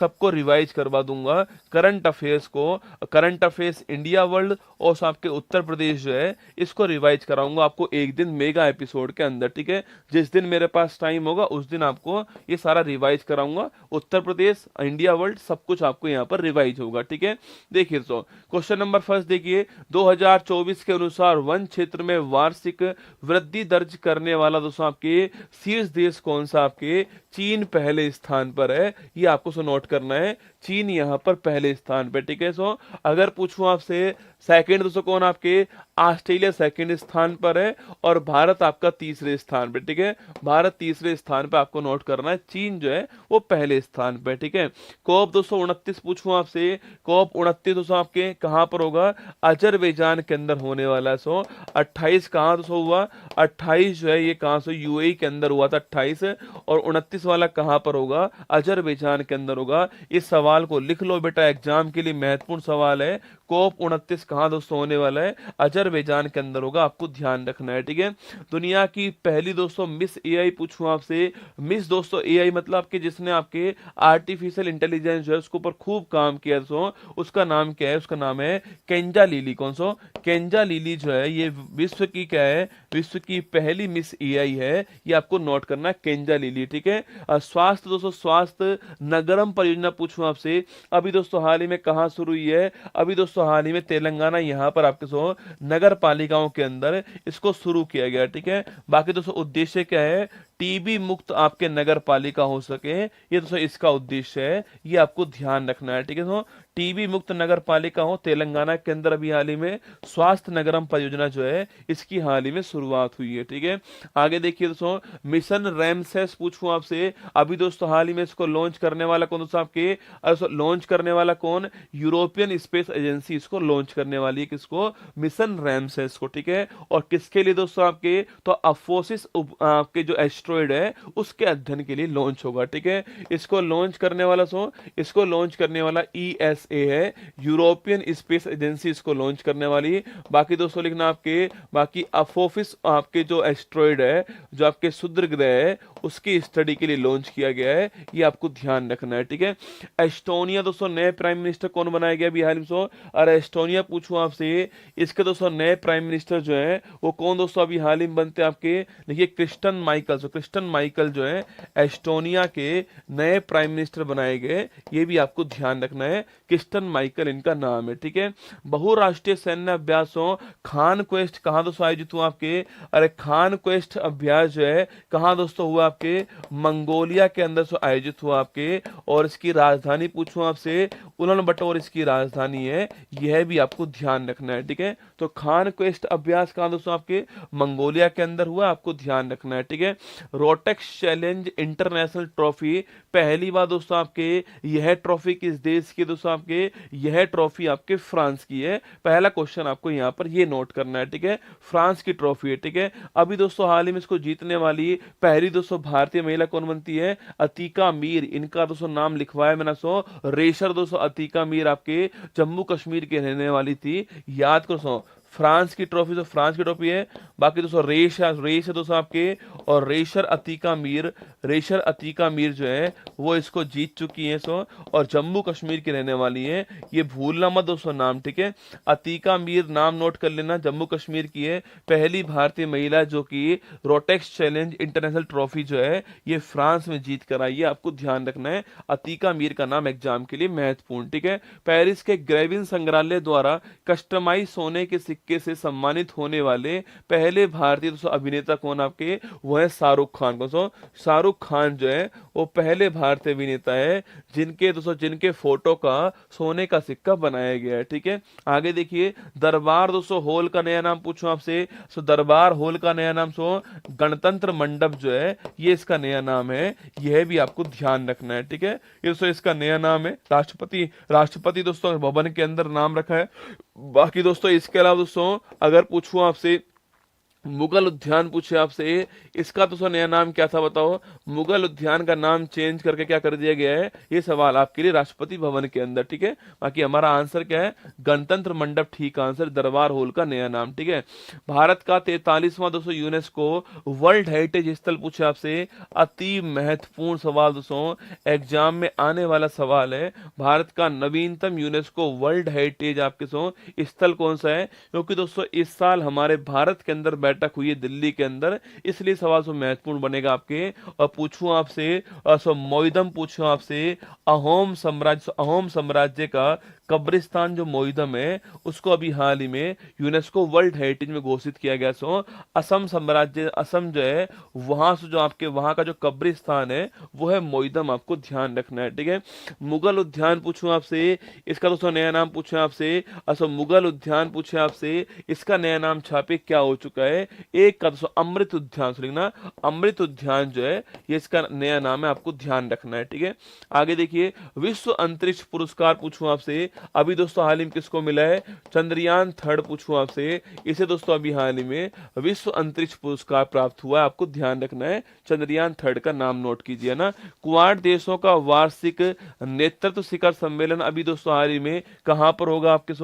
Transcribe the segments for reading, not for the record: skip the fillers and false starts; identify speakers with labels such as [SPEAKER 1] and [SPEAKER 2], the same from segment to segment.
[SPEAKER 1] सबको रिवाइज करवा दूंगा। करंट अफेयर्स को, करंट अफेयर्स इंडिया वर्ल्ड और आपके उत्तर प्रदेश जो है इसको रिवाइज कराऊंगा आपको एक दिन मेगा एपिसोड के अंदर, ठीक है। जिस दिन मेरे पास टाइम होगा उस दिन आपको ये सारा रिवाइज कराऊंगा। उत्तर प्रदेश, इंडिया वर्ल्ड, सब कुछ आपको यहाँ पर रिवाइज होगा, ठीक है। देखिए तो क्वेश्चन नंबर फर्स्ट देखिए, 2024 के अनुसार वन क्षेत्र में वार्षिक वृद्धि दर्ज करने वाला दोस्तों आपके शीर्ष देश कौन सा? आपके चीन पहले स्थान पर है, ये आपको सो नोट करना है। चीन यहाँ पर पहले स्थान पे, ठीक है। सो अगर पूछूं आपसे सेकंड दोस्तों कौन? आपके ऑस्ट्रेलिया सेकंड स्थान पर है और भारत आपका तीसरे स्थान पे, ठीक है। भारत तीसरे स्थान पे आपको नोट करना है, चीन जो है वो पहले स्थान पे, ठीक है। कोप 229 पूछूं आपसे, कोप 29 दोस्तों आपके कहां पर होगा? अजरबैजान के अंदर होने वाला है। सो 28 कहां दोस्तों हुआ? 28 जो है ये कहां से? यूएई के अंदर हुआ था 28, और 29 वाला कहां पर होगा? अजरबैजान के अंदर होगा। इस सवाल को लिख लो बेटा, एग्जाम के लिए महत्वपूर्ण सवाल है। कोप 29 कहां दोस्तों होने वाला है? अजरबैजान के अंदर होगा, आपको ध्यान रखना है, ठीक है। दुनिया की पहली दोस्तों मिस एआई पूछूं आपसे, मिस दोस्तों एआई मतलब आपके जिसने आपके आर्टिफिशियल इंटेलिजेंस जो है उसके ऊपर खूब काम किया दोस्तों, उसका नाम क्या है? उसका नाम है केंजा लिली। कौन सो? केंजा लिली जो है ये विश्व की क्या है? विश्व की पहली मिस एआई है, ये आपको नोट करना है, केंजा लिली, ठीक है। स्वास्थ्य दोस्तों, स्वास्थ्य नगरम परियोजना पूछूं आपसे, अभी दोस्तों हाल ही में कहां शुरू हुई है? अभी दोस्तों हाल ही में तेलंगाना यहाँ पर आपके सो नगर पालिकाओं के अंदर इसको शुरू किया गया, ठीक है। बाकी दोस्तों उद्देश्य क्या है? टीबी मुक्त आपके नगर पालिका हो सके, ये दोस्तों इसका उद्देश्य है, ये आपको ध्यान रखना है, ठीक है। तो टीबी मुक्त नगर पालिका हो तेलंगाना के अंदर अभी हाल ही में स्वास्थ्य नगरम परियोजना जो है इसकी हाल ही में शुरुआत हुई है, ठीक है। आगे देखिए दोस्तों, मिशन रैमसेस पूछूं आपसे, अभी दोस्तों हाल ही में इसको लॉन्च करने वाला कौन? दोस्तों आपके लॉन्च करने वाला कौन? यूरोपियन स्पेस एजेंसी इसको लॉन्च करने वाली है, किसको? मिशन रैमसेस को, ठीक है। और किसके लिए दोस्तों? आपके तो अफोसिस आपके जो एस्ट्रॉइड है उसके अध्ययन के लिए लॉन्च होगा, ठीक है। इसको लॉन्च करने वाला इसको लॉन्च करने वाला ईएसए है, यूरोपियन स्पेस एजेंसी इसको लॉन्च करने वाली। बाकी दोस्तों लिखना आपके, बाकी अफोफिस आपके जो एस्ट्रॉइड है, जो आपके क्षुद्र ग्रह है, उसकी स्टडी के लिए लॉन्च किया गया है, ये आपको ध्यान रखना है, ठीक है। एस्टोनिया दोस्तों नए प्राइम मिनिस्टर कौन बनाया गया अभी हाल में? और एस्टोनिया पूछूं आपसे, इसके दोस्तों नए प्राइम मिनिस्टर जो है वो कौन दोस्तों अभी हाल ही में बनते हैं आपके? देखिए क्रिस्टन माइकल। क्रिस्टन माइकल जो है एस्टोनिया के नए प्राइम मिनिस्टर बनाए गए, ये भी आपको ध्यान रखना है, क्रिस्टन माइकल इनका नाम है, ठीक है। बहुराष्ट्रीय सैन्य अभ्यासों खान क्वेस्ट कहां दोस्तों आयोजित हुआ आपके? अरे खान क्वेस्ट अभ्यास जो है कहां दोस्तों हुआ? आपके मंगोलिया के अंदर से आयोजित हुआ आपके, और इसकी राजधानी पूछूं आपसे, उलन बटोर इसकी राजधानी है, यह भी आपको ध्यान रखना है, ठीक है। तो खान क्वेस्ट अभ्यास कहां दोस्तों? आपके मंगोलिया के अंदर हुआ, आपको ध्यान रखना है, ठीक है। रोटेक्स चैलेंज इंटरनेशनल ट्रॉफी पहली बार दोस्तों आपके, यह ट्रॉफी किस देश की दोस्तों? आपके यह ट्रॉफी आपके फ्रांस की है। पहला क्वेश्चन आपको यहां पर ये नोट करना है, ठीक है। फ्रांस की ट्रॉफी है, ठीक है। अभी दोस्तों हाल ही में इसको जीतने वाली पहली दोस्तों भारतीय महिला कौन बनती है? अतीका मीर, इनका दोस्तों नाम लिखवाया मैंने रेशर दोस्तों। अतीका मीर आपके जम्मू कश्मीर के रहने वाली थी, याद करो। फ्रांस की ट्रॉफी तो फ्रांस की ट्रॉफी है। बाकी दोस्तों रेस है दोस्तों आपके, और रेशर अतीका मीर जो है वो इसको जीत चुकी है और जम्मू कश्मीर की रहने वाली है, ये भूलना मत दोस्तों नाम, ठीक है। अतीका मीर नाम नोट कर लेना, जम्मू कश्मीर की है, पहली भारतीय महिला जो कि रोटेक्स चैलेंज इंटरनेशनल ट्रॉफी जो है ये फ्रांस में जीत कर आई है, आपको ध्यान रखना है। अतीका मीर का नाम एग्जाम के लिए महत्वपूर्ण, ठीक है। पेरिस के ग्रेविन संग्रहालय द्वारा कस्टमाइज सोने के सिक्के से सम्मानित होने वाले पहले भारतीय दोस्तों अभिनेता कौन? आपके वो है शाहरुख खान। दोस्तों शाहरुख खान जो है वो पहले भारतीय अभिनेता है जिनके फोटो का सोने का सिक्का बनाया गया है, ठीक है। आगे देखिए, दरबार दोस्तों हॉल का नया नाम पूछूं आपसे, दरबार हॉल का नया नाम गणतंत्र मंडप जो है ये इसका नया नाम है, यह भी आपको ध्यान रखना है, ठीक है। ये दोस्तों इसका नया नाम है, राष्ट्रपति दोस्तों भवन के अंदर नाम रखा है। बाकी दोस्तों इसके अलावा दोस्तों अगर पूछूं आपसे मुगल उद्यान पूछे आपसे, इसका तो नया नाम क्या था बताओ। मुगल उद्यान का नाम चेंज करके क्या कर दिया गया है, ये सवाल आपके लिए राष्ट्रपति भवन के अंदर, ठीक है। बाकी हमारा आंसर क्या है, गणतंत्र मंडप, ठीक आंसर, दरबार हॉल का नया नाम, ठीक है। भारत का 43वां दोस्तों यूनेस्को वर्ल्ड हेरिटेज स्थल पूछे आपसे, अति महत्वपूर्ण सवाल दोस्तों, एग्जाम में आने वाला सवाल है। भारत का नवीनतम यूनेस्को वर्ल्ड हेरिटेज आपके स्थल कौन सा है, क्योंकि दोस्तों इस साल हमारे भारत के अंदर बैठक हुई है दिल्ली के अंदर, इसलिए सवाल महत्वपूर्ण बनेगा आपके। और पूछूं आपसे मोइदम पूछूं आपसे, अहोम साम्राज्य का कब्रिस्तान जो मोइदम है, उसको अभी हाल ही में यूनेस्को वर्ल्ड हेरिटेज में घोषित किया गया। असम साम्राज्य, असम जो है वहां से जो आपके वहां का जो कब्रिस्तान है वो है मोइदम, आपको ध्यान रखना है, ठीक है। मुगल उद्यान पूछूं आपसे, इसका दोस्तों नया नाम पूछे आपसे, मुगल उद्यान पूछे आपसे, इसका नया नाम छापे क्या हो चुका है, एक का दोस्तों अमृत उद्यान, लिखना अमृत उद्यान जो है ये इसका नया नाम है, आपको ध्यान रखना है, ठीक है। आगे देखिए, विश्व अंतरिक्ष पुरस्कार पूछूं आपसे, अभी दोस्तों हाल ही में किसको मिला है, चंद्रयान थर्ड पूछूं आपसे, इसे दोस्तों अभी हाल ही में विश्व अंतरिक्ष पुरस्कार प्राप्त हुआ है, आपको ध्यान रखना है, चंद्रयान थर्ड का नाम नोट कीजिए ना। क्वाड देशों का वार्षिक नेतृत्व शिखर सम्मेलन अभी दोस्तों हाल ही में कहां पर होगा, आपके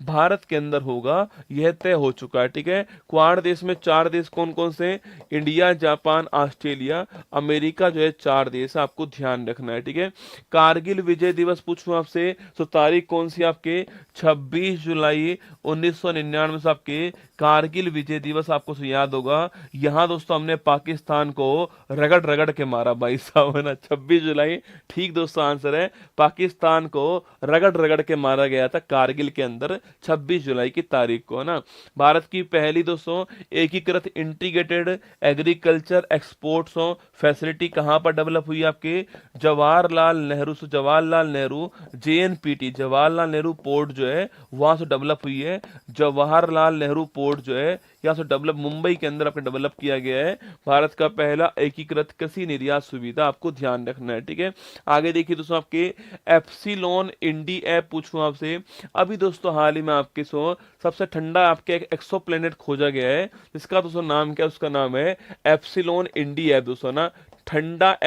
[SPEAKER 1] भारत के अंदर होगा, यह तय हो चुका है, ठीक है। क्वाड देश में 4 देश कौन कौन से, इंडिया, जापान, ऑस्ट्रेलिया, अमेरिका जो है 4 देश, आपको ध्यान रखना है, ठीक है। कारगिल विजय दिवस पूछूं आपसे, तो तारीख कौन सी आपके, 26 जुलाई 1999 से आपके कारगिल विजय दिवस आपको याद होगा। यहां दोस्तों हमने पाकिस्तान को रगड़ रगड़ के मारा भाई साहब, है ना, 26 जुलाई, ठीक दोस्तों आंसर है, पाकिस्तान को रगड़ रगड़ के मारा गया था कारगिल के अंदर 26 जुलाई की तारीख को, है ना। भारत की पहली दोस्तों एकीकृत इंटीग्रेटेड एग्रीकल्चर एक्सपोर्ट्स फैसिलिटी कहां पर डेवलप हुई, आपके जवाहरलाल नेहरू से, जवाहरलाल नेहरू जेएनपीटी, जवाहरलाल नेहरू पोर्ट जो है वहां से डेवलप हुई है। जवाहरलाल नेहरू पोर्ट जो है यहाँ से डेवलप, मुंबई के अंदर आपने डेवलप किया गया है। भारत का पहला एकीकृत कृषि निर्यात सुविधा, आपको ध्यान रखना है, ठीक है। आगे देखिए दोस्तों, आपके एप्सिलॉन इंडी ऐप पूछूं आपसे, अभी दोस्तों हाल ही में आपके सबसे ठंडा आपके एक एक्सोप्लैनेट खोजा गया है, जिसका दोस्तों नाम क्या है, उसका नाम है एप्सिलॉन इंडी ऐप दोस्तों ना। ठंडा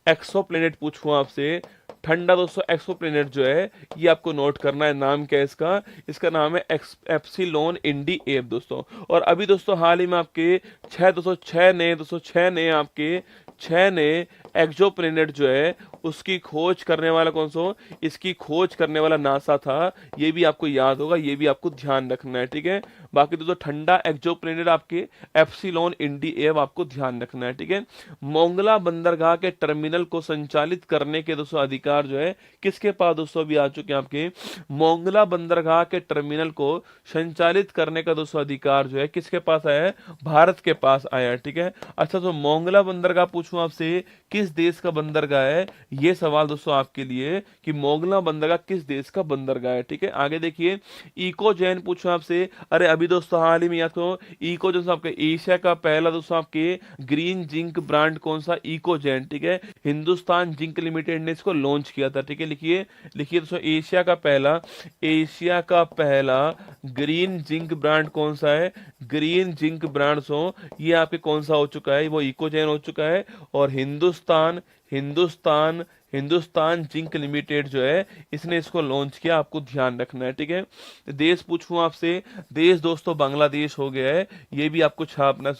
[SPEAKER 1] एक्सोप्लैनेट पूछूं आपसे, ठंडा दोस्तों एक्सोप्लैनेट जो है ये आपको नोट करना है, नाम क्या है इसका, इसका नाम है एप्सिलॉन इंडी एप दोस्तों। और अभी दोस्तों हाल ही में आपके 6 नए आपके 6 नए एक्सोप्लैनेट जो है उसकी खोज करने वाला कौन सा, इसकी खोज करने वाला नासा था, ये भी आपको याद होगा, ये भी आपको ध्यान रखना है, ठीक है। बाकी दोस्तों ठंडा एक्सोप्लैनेट आपके एप्सिलॉन इंडी एप, आपको ध्यान रखना है, ठीक है। मोंगला बंदरगाह के टर्मिनल को संचालित करने के दोस्तों अधिकार जो है किसके पास दोस्तों अभी आ चुके हैं, आपके मोंगला बंदरगाह के टर्मिनल को संचालित करने का दोस्तों अधिकार जो है किसके पास आया है, भारत के पास आया है, ठीक है। अच्छा, तो मोंगला बंदरगाह पूछूं आपसे किस देश का बंदरगाह है, ये सवाल दोस्तों आपके लिए कि मोंगला बंदरगाह किस देश का बंदरगाह है, ठीक है। आगे देखिए, इकोजैन पूछूं आपसे, अरे अभी दोस्तों हाल ही में याद करो, इकोजैन आपके एशिया का पहला दोस्तों आपके ग्रीन जिंक ब्रांड कौन सा, इकोजैन, ठीक है। हिंदुस्तान जिंक लिमिटेड ने इसको लॉन्च किया था, ठीक है। लिखिए लिखिए दोस्तों, एशिया का पहला ग्रीन जिंक ब्रांड कौन सा है, ग्रीन जिंक ब्रांड ये आपके कौन सा हो चुका है, वो इकोजैन हो चुका है। और हिंदुस्तान जिंक लिमिटेड जो है इसने इसको लॉन्च किया, आपको ध्यान रखना है, ठीक है। देश पूछूं आपसे, देश दोस्तों बांग्लादेश हो गया है, ये भी आपको छापना,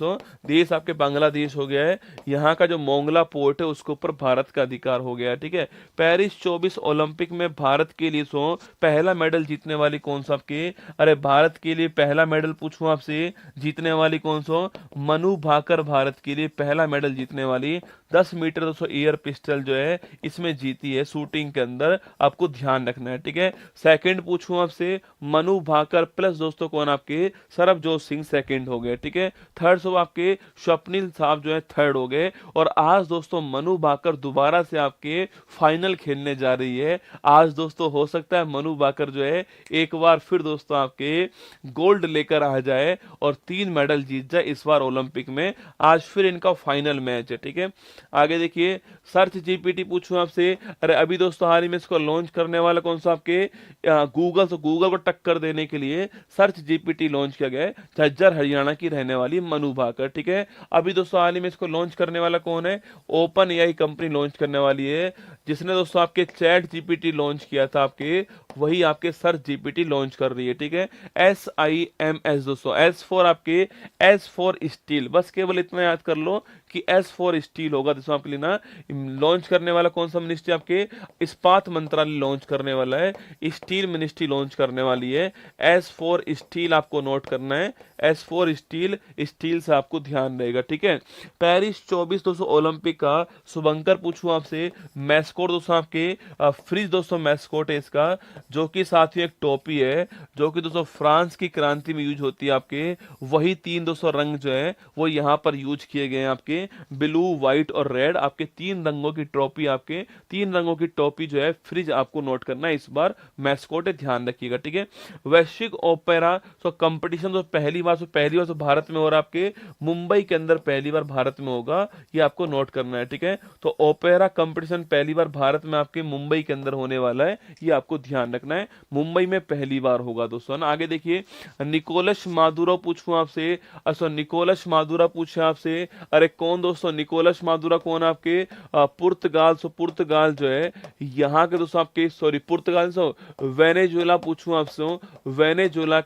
[SPEAKER 1] देश आपके बांग्लादेश हो गया है। यहाँ का जो मोंगला पोर्ट है उसके ऊपर भारत का अधिकार हो गया है, ठीक है। पेरिस 24 ओलंपिक में भारत के लिए पहला मेडल जीतने वाली कौन सा आपके, अरे भारत के लिए पहला मेडल पूछूं आपसे जीतने वाली कौन सा, मनु भाकर भारत के लिए पहला मेडल जीतने वाली 10 मीटर दोस्तों एयर पिस्टल जो है इसमें जीती है शूटिंग के अंदर, आपको ध्यान रखना है, ठीक है। सेकंड पूछूं आपसे, मनु भाकर प्लस दोस्तों कौन, आपके सरबजोत सिंह सेकंड हो गए, ठीक है। थर्ड आपके स्वप्निल साहब जो है थर्ड हो गए। और आज दोस्तों मनु भाकर दोबारा से आपके फाइनल खेलने जा रही है। आज दोस्तों हो सकता है मनु भाकर जो है एक बार फिर दोस्तों आपके गोल्ड लेकर आ जाए और 3 मेडल जीत जाए इस बार ओलंपिक में। आज फिर इनका फाइनल मैच है, ठीक है। आगे देखिए, सर्च जीपीटी पूछूं आपसे, अरे अभी दोस्तों हाल ही में इसको लॉन्च करने वाला कौन सा आपके गूगल, तो गूगल को टक्कर देने के लिए सर्च जीपीटी लॉन्च किया गया है, झज्जर हरियाणा की रहने वाली मनु भाकर, ठीक है। अभी दोस्तों हाल ही में इसको लॉन्च करने वाला कौन है, ओपन एआई कंपनी लॉन्च करने वाली है, जिसने दोस्तों आपके चैट जीपीटी लॉन्च किया था आपके, वही आपके सर्च जीपीटी लॉन्च कर रही है, ठीक है। SIMS दोस्तों, एस फॉर आपके, एस फॉर स्टील, बस केवल इतना याद कर लो कि एस फॉर स्टील होगा दोस्तों आपके लिए ना। लॉन्च करने वाला कौन सा मिनिस्ट्री, आपके इस्पात मंत्रालय लॉन्च करने वाला है, स्टील मिनिस्ट्री लॉन्च करने वाली है। एस फॉर स्टील आपको नोट करना है, एस फॉर स्टील, स्टील से आपको ध्यान रहेगा, ठीक है। पेरिस 24 दोस्तों ओलंपिक का शुभंकर पूछूं आपसे, मैस्कोट दोस्तों आपके फ्रिज दोस्तों मैस्कोट है इसका, जो कि साथ ही एक टोपी है, जो कि दोस्तों फ्रांस की क्रांति में यूज होती है आपके, वही तीन दोस्तों रंग जो है वो यहाँ पर यूज किए गए हैं आपके, ब्लू व्हाइट और रेड, आपके तीन रंगों की टोपी, आपके तीन रंगों की टोपी जो है फ्रिज आपको नोट करना है इस बार, मैस्कोट है, ध्यान रखिएगा, ठीक है। वैश्विक ओपेरा कंपटीशन तो पहली बार तो भारत में हो रहा है आपके, मुंबई के अंदर पहली बार भारत में होगा, ये आपको नोट करना है, ठीक है। तो ओपेरा कंपटीशन पहली बार भारत में आपके मुंबई के अंदर होने वाला है, ये आपको ध्यान रखना है, मुंबई में पहली बार होगा दोस्तों ना। आगे देखिए, निकोलस मादुरो पूछूं आपसे, अच्छा निकोलस मादुरा पूछे आपसे, अरे कौन दोस्तों निकोलस मादुरा, कौन आपके पुर्तगाल, पुर्तगाल जो है यहाँ के दोस्तों आपके, सॉरी पुर्तगाल वेनेजुएला पूछूं आपसे, वेनेजुएला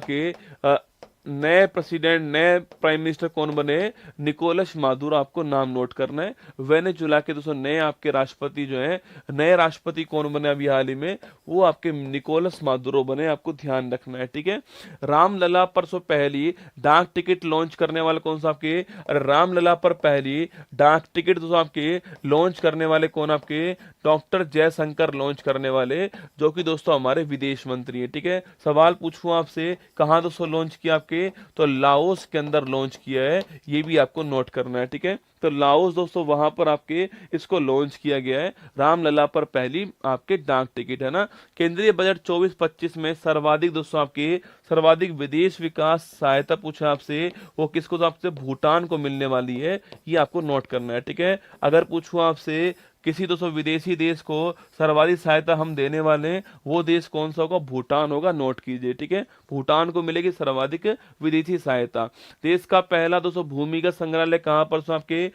[SPEAKER 1] के नए प्रेसिडेंट, नए प्राइम मिनिस्टर कौन बने, निकोलस मादुरो, आपको नाम नोट करना है। वेनेजुएला के दोस्तों नए आपके राष्ट्रपति जो हैं, नए राष्ट्रपति कौन बने अभी हाल ही में, वो आपके निकोलस मादुरो बने, आपको ध्यान रखना है, ठीक है। रामलला पर पहली डाक टिकट लॉन्च करने वाले कौन सा आपके, रामलला पर पहली डाक टिकट दोस्तों आपके लॉन्च करने वाले कौन, आपके डॉक्टर जयशंकर लॉन्च करने वाले, जो कि दोस्तों हमारे विदेश मंत्री है, ठीक है। सवाल पूछूं आपसे, कहां दोस्तों लॉन्च किया आपके, तो लाओस के अंदर लॉन्च किया है, ये भी आपको नोट करना है, ठीक है। तो लाओस दोस्तों वहां पर आपके इसको लॉन्च किया गया है, रामलला पर पहली आपके डाक टिकट है ना। केंद्रीय बजट 24-25 में सर्वाधिक दोस्तों आपके, सर्वाधिक विदेश विकास सहायता पूछा आपसे, वो किसको, तो आपसे भूटान को मिलने वाली है, ये आपको नोट करना है, ठीक है। अगर पूछूं आपसे किसी दोस्तों विदेशी देश को सर्वाधिक सहायता हम देने वाले हैं, वो देश कौन सा होगा, भूटान होगा, नोट कीजिए, ठीक है। भूटान को मिलेगी सर्वाधिक विदेशी सहायता। देश का पहला दोस्तों भूमिगत संग्रहालय कहां पर, सो आपके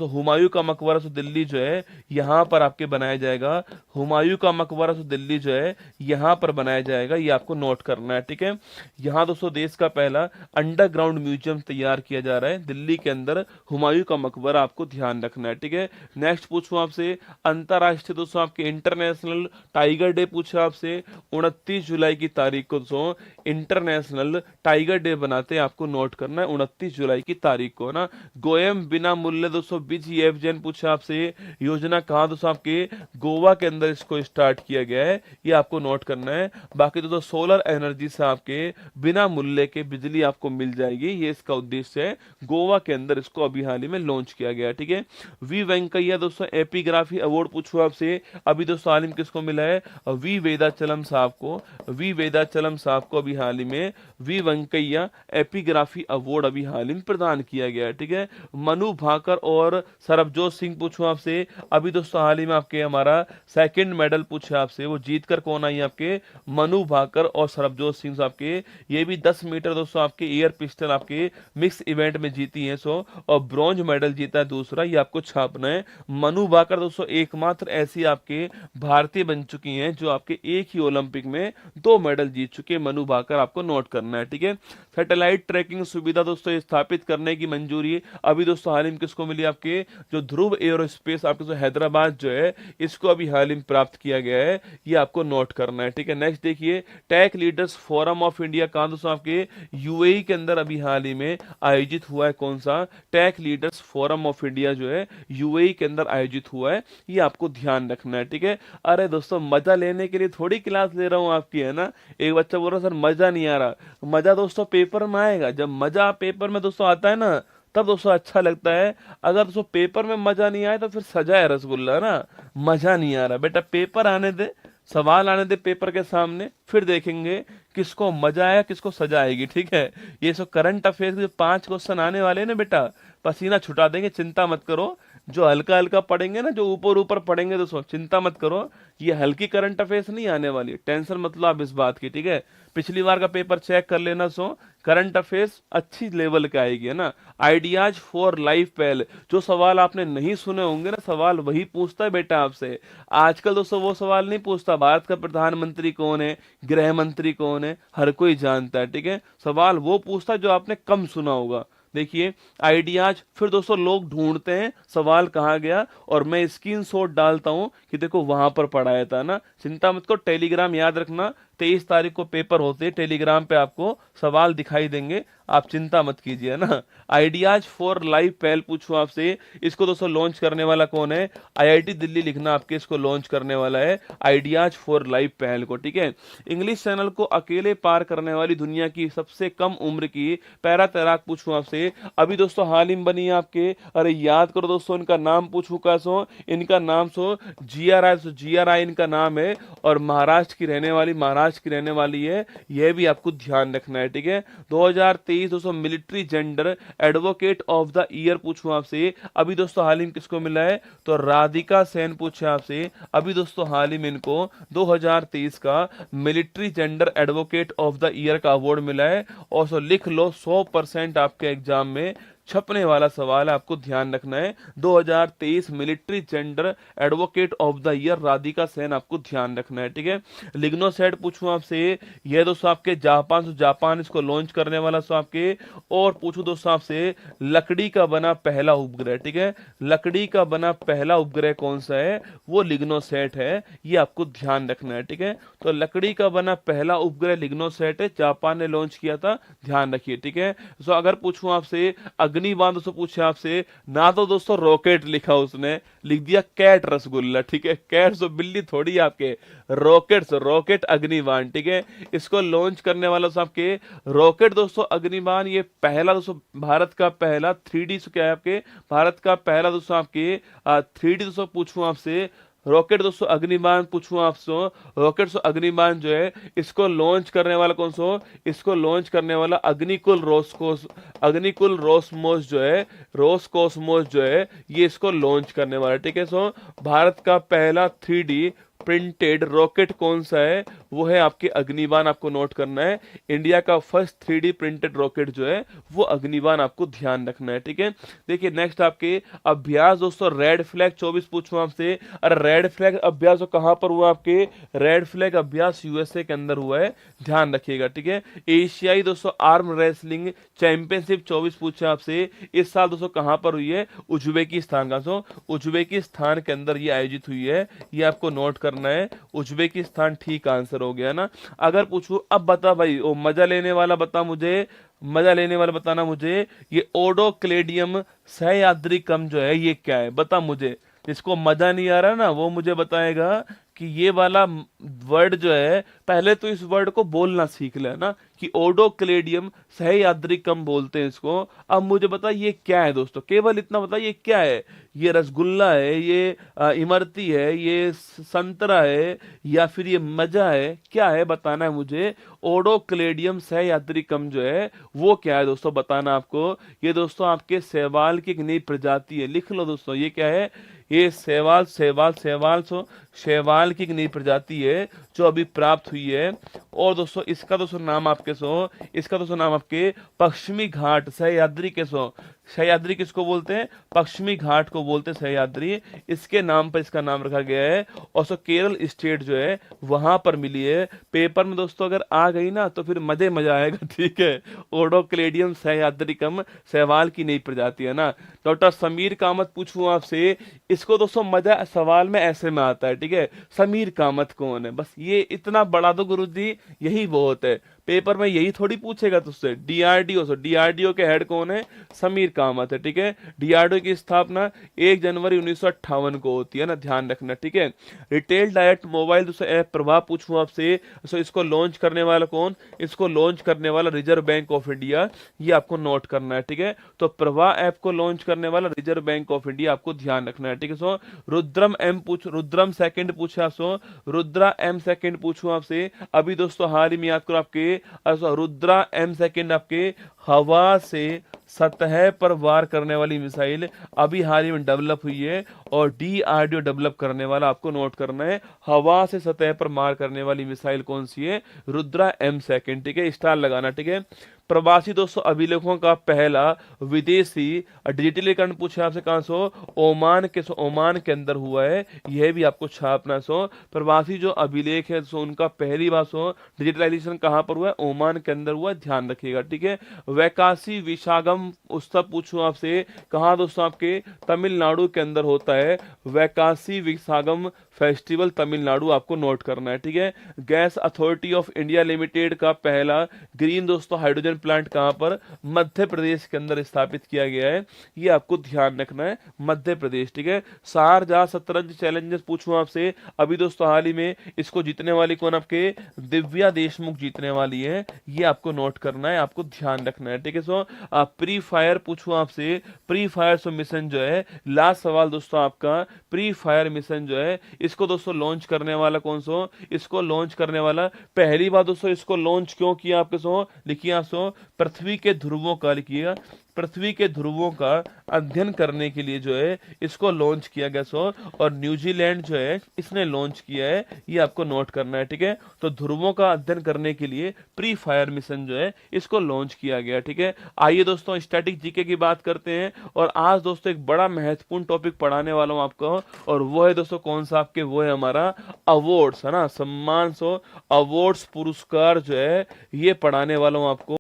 [SPEAKER 1] हुमायूं का मकबरा सो दिल्ली जो है यहाँ पर आपके बनाया जाएगा, हुमायूं का मकबरा सो दिल्ली जो है यहाँ पर बनाया जाएगा, ये आपको नोट करना है, ठीक है। यहाँ दोस्तों देश का पहला अंडरग्राउंड म्यूजियम तैयार किया जा रहा है दिल्ली के अंदर, हुमायूं का मकबरा, आपको ध्यान रखना है, ठीक है। नेक्स्ट पूछूं आपसे, अंतरराष्ट्रीय दोस्तों आपके इंटरनेशनल टाइगर डे पूछा आपसे, 29 जुलाई की तारीख को दोस्तों इंटरनेशनल टाइगर डे बनाते हैं, आपको नोट करना है 29 जुलाई की तारीख को ना। गोयम बिना मूल्य दोस्तों BGFJN पूछा आपसे, योजना कहां दोस्तों आपके, गोवा के अंदर इसको स्टार्ट किया गया है, ये आपको नोट करना है। बाकी दोस्तों सोलर एनर्जी से आपके बिना मूल्य के बिजली आपको मिल जाएगी, ये इसका उद्देश्य है, गोवा के अंदर इसको अभी हाल ही में लॉन्च किया गया, ठीक है। वी वेंकैया दोस्तों एपिग्राफी अवार्ड पूछो आपसे, अभी दोस्तों हाल ही में किसको मिला है, वी वेदाचलम साहब को, वी वेदाचलम साहब को अभी हाल ही में वी वेंकैया एपिग्राफी अवार्ड अभी हाल ही में प्रदान किया गया है, ठीक है। मनु भाकर और सरबजोत सिंह पूछो आपसे, अभी दोस्तों हाल ही में आपके हमारा सेकंड मेडल पूछा आपसे, वो जीतकर कौन आई आपके, मनु भाकर और सरबजोत सिंह आपके, ये भी 10 मीटर दोस्तों आपके एयर पिस्टल आपके मिक्स इवेंट में जीती है सो, और ब्रॉन्ज मेडल जीता है दूसरा, ये आपको छापना है। मनु भाकर दोस्तों एकमात्र ऐसी आपके भारतीय बन चुकी हैं जो आपके एक ही ओलंपिक में 2 मेडल जीत चुके हैं, मनु भाकर, आपको नोट करना है, ठीक है। सैटेलाइट ट्रैकिंग सुविधा दोस्तों स्थापित करने की मंजूरी अभी दोस्तों हाल ही में किसको मिली, आपके जो ध्रुव एरोस्पेस आपके जो हैदराबाद जो है, इसको अभी हाल ही में प्राप्त किया गया है, ये आपको नोट करना है, ठीक है। नेक्स्ट देखिए, tech leaders forum of India कहां दोस्तों आपके यूएई के अंदर अभी हाल ही में आयोजित हुआ है, कौन सा, tech leaders forum of India जो है यूएई के अंदर आयोजित हुआ है, ये आपको ध्यान रखना है, ठीक है। अरे दोस्तों मजा लेने के लिए थोड़ी क्लास ले रहा हूं आपकी, है ना। एक बच्चा बोल रहा सर मजा नहीं आ रहा, मजा दोस्तों पेपर में आएगा, जब मजा पेपर में दोस्तों आता है ना, तब दोस्तों अच्छा लगता है। अगर दोस्तों पेपर में मजा नहीं आए तो फिर सजा है रसगुल्ला ना, मजा नहीं आ रहा बेटा, पेपर आने दे, सवाल आने दे पेपर के सामने, फिर देखेंगे किसको मजा आया किसको सजा आएगी, ठीक है। ये सब करंट अफेयर्स के 5 क्वेश्चन आने वाले हैं ना बेटा, पसीना छुटा देंगे, चिंता मत करो, जो हल्का हल्का पढ़ेंगे ना, जो ऊपर ऊपर पढ़ेंगे दोस्तों, चिंता मत करो, ये हल्की करंट अफेयर्स नहीं आने वाली, टेंशन मत लो आप इस बात की, ठीक है। पिछली बार का पेपर चेक कर लेना, सो करंट अफेयर्स अच्छी लेवल का आएगी, है ना। आइडियाज फॉर लाइफ पहले, जो सवाल आपने नहीं सुने होंगे ना, सवाल वही पूछता है बेटा आपसे। आजकल दोस्तों वो सवाल नहीं पूछता, भारत का प्रधानमंत्री कौन है, गृह मंत्री कौन है, हर कोई जानता है, ठीक है। सवाल वो पूछता है जो आपने कम सुना होगा। देखिए आइडियाज, फिर दोस्तों लोग ढूंढते हैं सवाल कहाँ गया, और मैं स्क्रीनशॉट डालता हूं कि देखो वहां पर पढ़ाया था ना। चिंता मत करो, टेलीग्राम याद रखना, 23 तारीख को पेपर होते हैं, टेलीग्राम पे आपको सवाल दिखाई देंगे, आप चिंता मत कीजिए ना। आइडियाज फॉर लाइफ पहल पूछूं आपसे, इसको दोस्तों लॉन्च करने वाला कौन है, आईआईटी दिल्ली लिखना आपके, इसको लॉन्च करने वाला है आइडियाज फॉर लाइफ पहल को, ठीक है। इंग्लिश चैनल को अकेले पार करने वाली दुनिया की सबसे कम उम्र की पैरा तैराक पूछूं आपसे, अभी दोस्तों हाल ही में बनी है आपके, अरे याद करो दोस्तों, इनका नाम पूछूं का सो, इनका नाम सो GRI इनका नाम है, और महाराष्ट्र की रहने वाली, महाराष्ट्र की रहने वाली है, यह भी आपको ध्यान रखना है, ठीक है। 2023 दोस्तों military gender advocate of the year पूछूं आपसे, अभी दोस्तों हाल ही में किसको मिला है, तो राधिका सेन पूछे आपसे, अभी दोस्तों हाल ही में इनको 2023 का military gender advocate of the year का अवार्ड मिला है। और सो लिख लो, 100% आपके एग्जाम में छपने वाला सवाल है, आपको ध्यान रखना है। 2023 military gender advocate of the year Radhika Sen, आपको ध्यान रखना है, ठीक है। लिग्नोसेट पूछूं आपसे, ये दोस्तों आपके जापान से, जापान इसको लॉन्च करने वाला सो आपके। और पूछूं दोस्तों आपसे, लकड़ी का बना पहला उपग्रह, ठीक है, लकड़ी का बना पहला उपग्रह कौन सा है, वो लिग्नोसेट है, ये आपको ध्यान रखना है, ठीक है। तो लकड़ी का बना पहला उपग्रह लिग्नोसेट है, जापान ने लॉन्च किया था, ध्यान रखिए, ठीक है। सो अगर पूछूं आपसे अग्निबाण, दोस्तों पूछे आपसे ना, तो दोस्तों रॉकेट लिखा उसने, लिख दिया कैट रसगुल्ला, ठीक है। कैट सो बिल्ली थोड़ी आपके, रॉकेट सो रॉकेट अग्निबाण, ठीक है। इसको लॉन्च करने वाला आपके रॉकेट दोस्तों अग्निबाण, ये पहला दोस्तों भारत का पहला 3D सो क्या है आपके, भारत का पहला दोस्तों आपके 3D दोस्तों पूछूं आपसे, रॉकेट दोस्तों अग्निबाण पूछूं आपसे, रॉकेट सो अग्निबाण जो है, इसको लॉन्च करने वाला कौन सो, इसको लॉन्च करने वाला अग्निकुल रोस्कोस, अग्निकुल रोसमोस जो है, रोसकोसमोस जो है, ये इसको लॉन्च करने वाला, ठीक है। सो भारत का पहला 3D प्रिंटेड रॉकेट कौन सा है, वो है आपके अग्निबाण, आपको नोट करना है। इंडिया का फर्स्ट 3D प्रिंटेड रॉकेट जो है वो अग्निबाण, आपको ध्यान रखना है, ठीक है। देखिए नेक्स्ट आपके अभ्यास दोस्तों रेड फ्लैग 24 पूछूं आपसे, अरे रेड फ्लैग अभ्यास कहां पर हुआ आपके, रेड फ्लैग अभ्यास यूएसए के अंदर हुआ है, ध्यान रखिएगा, ठीक है। एशियाई दोस्तों आर्म रेसलिंग चैंपियनशिप 24 पूछे आपसे, इस साल दोस्तों कहां पर हुई है, उज्बेकिस्तान का, सो उज्बेकिस्तान के अंदर ये आयोजित हुई है, ये आपको नोट करना है, उज्बेकिस्तान ठीक आंसर हो गया ना। अगर पूछूं अब बता भाई, ओ मजा लेने वाला बता मुझे, मजा लेने वाला बताना मुझे, ये ओडोक्लेडियम सह्याद्री कम जो है ये क्या है, बता मुझे। जिसको मजा नहीं आ रहा ना वो मुझे बताएगा कि ये वाला वर्ड जो है, पहले तो इस वर्ड को बोलना सीख लेना कि ओडोक्लेडियम सह्याद्रिकम बोलते हैं इसको। अब मुझे बता ये क्या है दोस्तों, केवल इतना बता ये क्या है, ये रसगुल्ला है, ये इमरती है, ये संतरा है, या फिर ये मजा है, क्या है बताना है मुझे। ओडोक्लेडियम सह्याद्रिकम जो है वो क्या है दोस्तों, बताना आपको। ये दोस्तों आपके शैवाल की एक नई प्रजाति है, लिख लो दोस्तों, ये क्या है, ये शैवाल शैवाल शैवाल सो शैवाल की एक नई प्रजाति है जो अभी प्राप्त हुई है। और दोस्तों इसका दोस्तों नाम आपके सो, इसका दोस्तों नाम आपके पश्चिमी घाट सह्याद्री के सो, सह्याद्री किसको बोलते हैं, पश्चिमी घाट को बोलते हैं सह्याद्री, इसके नाम पर इसका नाम रखा गया है। और सो केरल स्टेट जो है वहां पर मिली है। पेपर में दोस्तों अगर आ गई ना तो फिर मजा आएगा, ठीक है। ओडोक्लेडियम सह्याद्रिकम शैवाल की नई प्रजाति है ना। डॉक्टर समीर कामत पूछूं आपसे, इसको दोस्तों मजा सवाल में ऐसे में आता है, ठीक है। समीर कामत कौन है, बस ये इतना बढ़ा दो गुरुजी, यही बहुत है। पेपर में यही थोड़ी पूछेगा तुझसे। डीआरडीओ, सो डीआरडीओ के हेड कौन है, समीर कामत है, ठीक है। डीआरडीओ की स्थापना 1 जनवरी 1958 को होती है ना, ध्यान रखना, ठीक है। रिटेल डायरेक्ट मोबाइल दूसरा ऐप प्रभाव पूछूं आपसे, सो इसको लॉन्च करने वाला कौन, इसको लॉन्च करने वाला रिजर्व बैंक ऑफ इंडिया, ये आपको नोट करना है, ठीक है। तो प्रभा ऐप को लॉन्च करने वाला रिजर्व बैंक ऑफ इंडिया, आपको ध्यान रखना है, ठीक है। सो रुद्रम सेकंड पूछा, सो रुद्रा एम सेकंड पूछूं आपसे, अभी दोस्तों हाल ही में याद करो आपके रुद्रा एम सेकंड आपके हवा से सतह पर वार करने वाली मिसाइल अभी हाल ही में डेवलप हुई है, और डीआरडीओ डेवलप करने वाला, आपको नोट करना है, हवा से सतह पर मार करने वाली मिसाइल कौन सी है? रुद्रा M2, ठीक है, स्टार लगाना, ठीक है। प्रवासी दोस्तों अभिलेखों का पहला विदेशी डिजिटलीकरण पूछे आपसे कहां से हो? ओमान के अंदर हुआ है, यह भी आपको छापना सो। प्रवासी जो अभिलेख है सो उनका पहली बार सो डिजिटलाइजेशन कहां पर हुआ है? ओमान के अंदर हुआ है, ध्यान रखिएगा, ठीक है। वैकासी विशागम उत्सव पूछूं आपसे, कहां दोस्तों? आपके तमिलनाडु के अंदर होता है वैकासी विशागम फेस्टिवल, तमिलनाडु, आपको नोट करना है, ठीक है। Gas authority of India limited का पहला ग्रीन दोस्तों हाइड्रोजन प्लांट कहां पर? मध्य प्रदेश के अंदर स्थापित किया गया है, ये आपको ध्यान रखना है, मध्य प्रदेश, ठीक है। शारजाह शतरंज चैलेंजेस पूछूं आपसे, अभी दोस्तों हाल ही में इसको जीतने वाली कौन? आपके दिव्या देशमुख जीतने वाली है, ये आपको नोट करना है, आपको ध्यान रखना है, ठीक है। सो प्री फायर पूछूं आपसे, प्री फायर सो मिशन जो है, लास्ट सवाल दोस्तों आपका, प्री फायर मिशन जो है इसको दोस्तों लॉन्च करने वाला कौन सा? इसको लॉन्च करने वाला, पहली बार दोस्तों इसको लॉन्च क्यों किया आपके सो? लिखिए आप सो, पृथ्वी के ध्रुवों का, लिखिएगा, पृथ्वी के ध्रुवों का अध्ययन करने के लिए जो है इसको लॉन्च किया गया सो, और न्यूजीलैंड जो है इसने लॉन्च किया है, ये आपको नोट करना है, ठीक है। तो ध्रुवों का अध्ययन करने के लिए प्री फायर मिशन जो है इसको लॉन्च किया गया, ठीक है। आइए दोस्तों स्टैटिक जीके की बात करते हैं, और आज दोस्तों एक बड़ा महत्वपूर्ण टॉपिक पढ़ाने वाला हूं आपको, और वो है दोस्तों कौन सा? आपके वो है हमारा अवार्ड्स, है ना, सम्मान सो अवार्ड्स, पुरस्कार जो है ये पढ़ाने वाला हूं आपको।